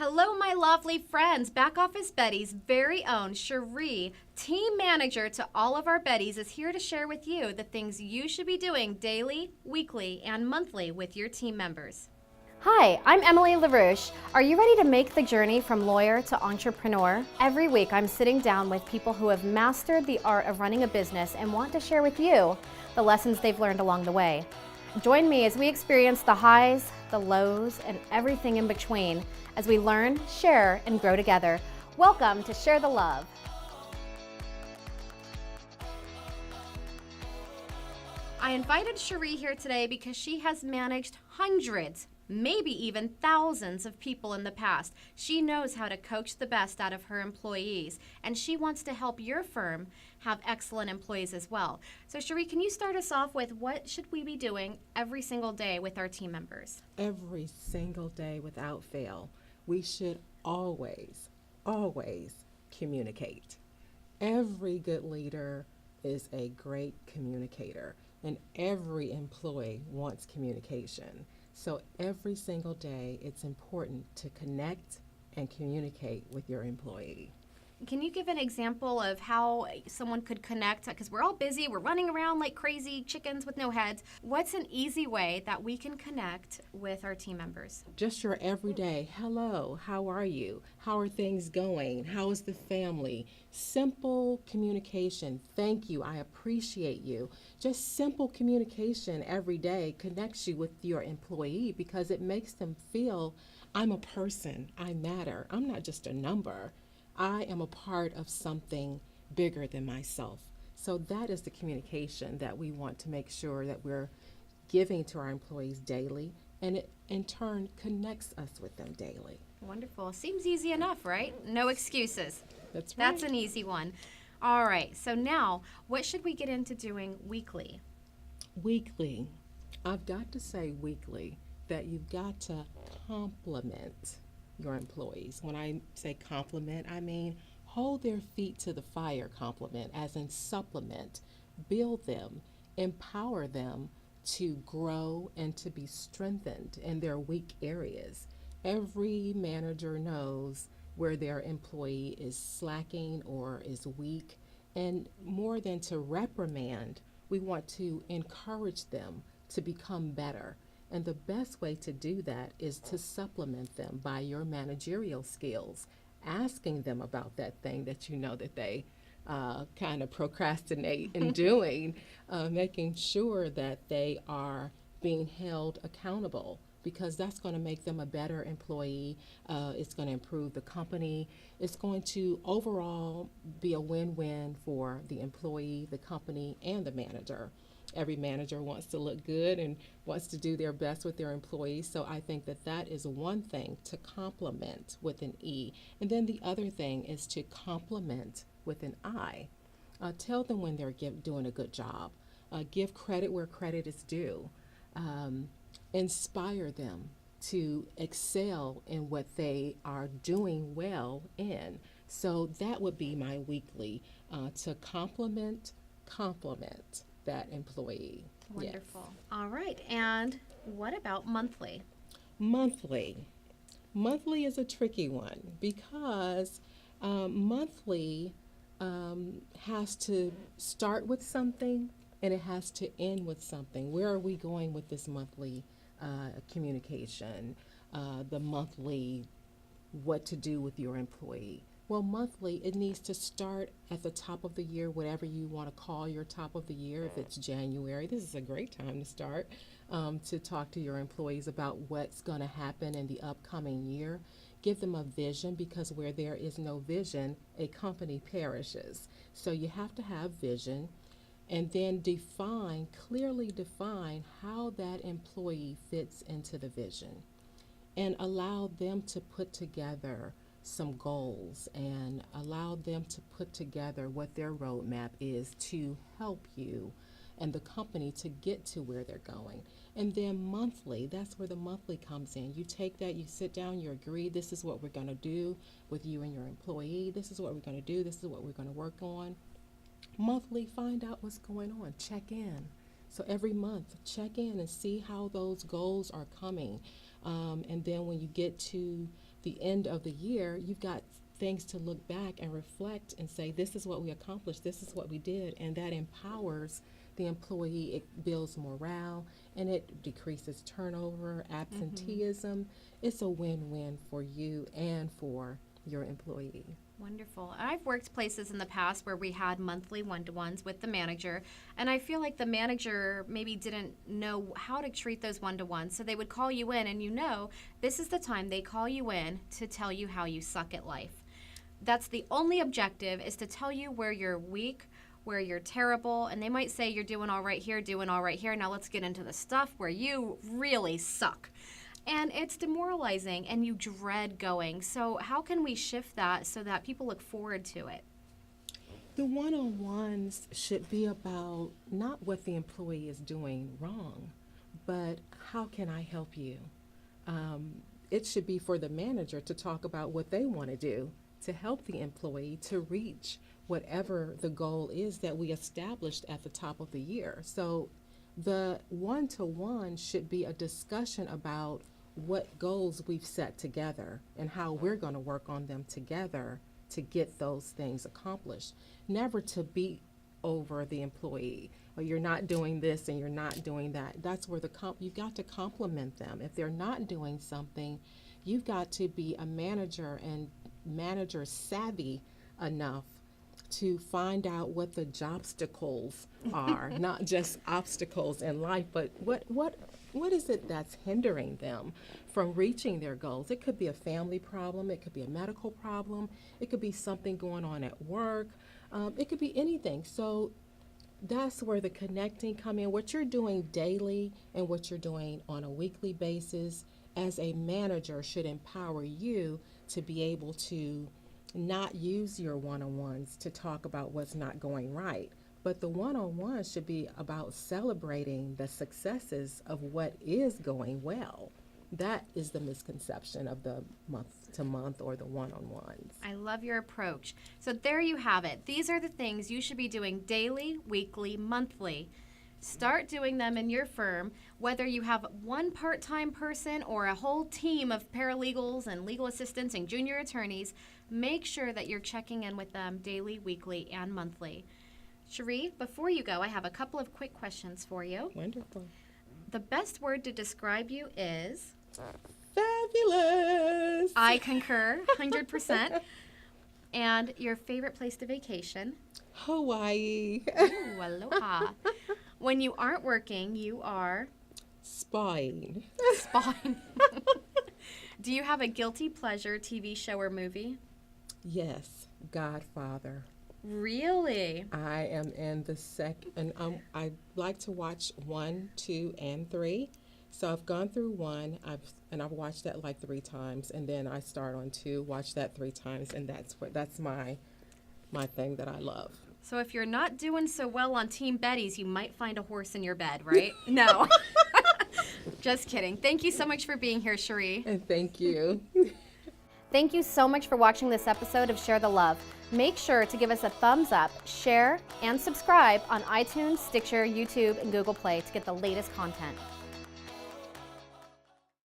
Hello, my lovely friends. Back Office Betties' very own Shiree, team manager to all of our Betties, is here to share with you the things you should be doing daily, weekly, and monthly with your team members. Hi, I'm Emily LaRouche. Are you ready to make the journey from lawyer to entrepreneur? Every week, I'm sitting down with people who have mastered the art of running a business and want to share with you the lessons they've learned along the way. Join me as we experience the highs, the lows, and everything in between as we learn, share, and grow together. Welcome to Share the Love. I invited Shiree here today because she has managed hundreds, maybe even thousands of people in the past. She knows how to coach the best out of her employees, and she wants to help your firm have excellent employees as well. So Shiree, can you start us off with what should we be doing every single day with our team members? Every single day without fail, we should always communicate. Every good leader is a great communicator, and every employee wants communication. So every single day, it's important to connect and communicate with your employee. Can you give an example of how someone could connect? Because we're all busy, we're running around like crazy chickens with no heads. What's an easy way that we can connect with our team members? Just your everyday, hello, how are you? How are things going? How is the family? Simple communication. Thank you. I appreciate you. Just simple communication every day connects you with your employee because it makes them feel I'm a person. I matter. I'm not just a number. I am a part of something bigger than myself. So that is the communication that we want to make sure that we're giving to our employees daily, and it in turn connects us with them daily. Wonderful. Seems easy enough, right? No excuses. That's right. That's an easy one. All right, so now what should we get into doing weekly? Weekly. I've got to say weekly that you've got to compliment your employees. When I say compliment, I mean hold their feet to the fire compliment, as in supplement, build them, empower them to grow and to be strengthened in their weak areas. Every manager knows where their employee is slacking or is weak, and more than to reprimand, we want to encourage them to become better. And the best way to do that is to supplement them by your managerial skills, asking them about that thing that you know that they kind of procrastinate in doing, making sure that they are being held accountable because that's going to make them a better employee. It's going to improve the company. It's going to overall be a win-win for the employee, the company, and the manager. Every manager wants to look good and wants to do their best with their employees. So I think that that is one thing to compliment with an E. And then the other thing is to compliment with an I. Tell them when they're doing a good job. Give credit where credit is due. Inspire them to excel in what they are doing well in. So that would be my weekly, to compliment that employee. Wonderful. Yes. All right, and what about monthly? Monthly. Monthly is a tricky one because monthly has to start with something and it has to end with something. Where are we going with this monthly communication? The monthly, what to do with your employee? Well, monthly, it needs to start at the top of the year, whatever you want to call your top of the year. If it's January, this is a great time to start to talk to your employees about what's going to happen in the upcoming year. Give them a vision because where there is no vision, a company perishes. So you have to have vision and then clearly define how that employee fits into the vision and allow them to put together some goals and allow them to put together what their roadmap is to help you and the company to get to where they're going. And then monthly, that's where the monthly comes in. You take that, you sit down, you agree, this is what we're going to do with you and your employee. This is what we're going to do. This is what we're going to work on. Monthly, find out what's going on. Check in. So every month, check in and see how those goals are coming. And then when you get to the end of the year, you've got things to look back and reflect and say, this is what we accomplished, this is what we did, and that empowers the employee. It builds morale, and it decreases turnover, absenteeism. It's a win-win for you and for your employee. Wonderful. I've worked places in the past where we had monthly one-to-ones with the manager, and I feel like the manager maybe didn't know how to treat those one-to-ones, so they would call you in, and this is the time they call you in to tell you how you suck at life. That's the only objective, is to tell you where you're weak, where you're terrible, and they might say you're doing all right here, now let's get into the stuff where you really suck. And it's demoralizing, and you dread going. So how can we shift that so that people look forward to it? The one-on-ones should be about not what the employee is doing wrong, but how can I help you? It should be for the manager to talk about what they want to do to help the employee to reach whatever the goal is that we established at the top of the year. So the one-to-one should be a discussion about what goals we've set together and how we're going to work on them together to get those things accomplished. Never to beat over the employee, or you're not doing this and you're not doing that. That's where you've got to compliment them. If they're not doing something, you've got to be a manager and manager savvy enough to find out what the jobstacles are, not just obstacles in life, but what is it that's hindering them from reaching their goals? It could be a family problem, it could be a medical problem, it could be something going on at work, it could be anything. So that's where the connecting come in. What you're doing daily and what you're doing on a weekly basis as a manager should empower you to be able to not use your one-on-ones to talk about what's not going right. But the one-on-one should be about celebrating the successes of what is going well. That is the misconception of the month-to-month or the one-on-ones. I love your approach. So there you have it. These are the things you should be doing daily, weekly, monthly. Start doing them in your firm, whether you have one part-time person or a whole team of paralegals and legal assistants and junior attorneys. Make sure that you're checking in with them daily, weekly, and monthly. Shiree, before you go, I have a couple of quick questions for you. Wonderful. The best word to describe you is? Fabulous. I concur, 100%. And your favorite place to vacation? Hawaii. Ooh, aloha. When you aren't working, you are? Spying. Spying. Do you have a guilty pleasure TV show or movie? Yes, Godfather. Really? I am in the second, I like to watch 1, 2, and 3. So I've gone through 1, I've watched that like 3 times, and then I start on 2, watch that 3 times, and that's my thing that I love. So if you're not doing so well on Team Betties, you might find a horse in your bed, right? No. Just kidding. Thank you so much for being here, Shiree. And thank you. Thank you so much for watching this episode of Share the Love. Make sure to give us a thumbs up, share, and subscribe on iTunes, Stitcher, YouTube, and Google Play to get the latest content.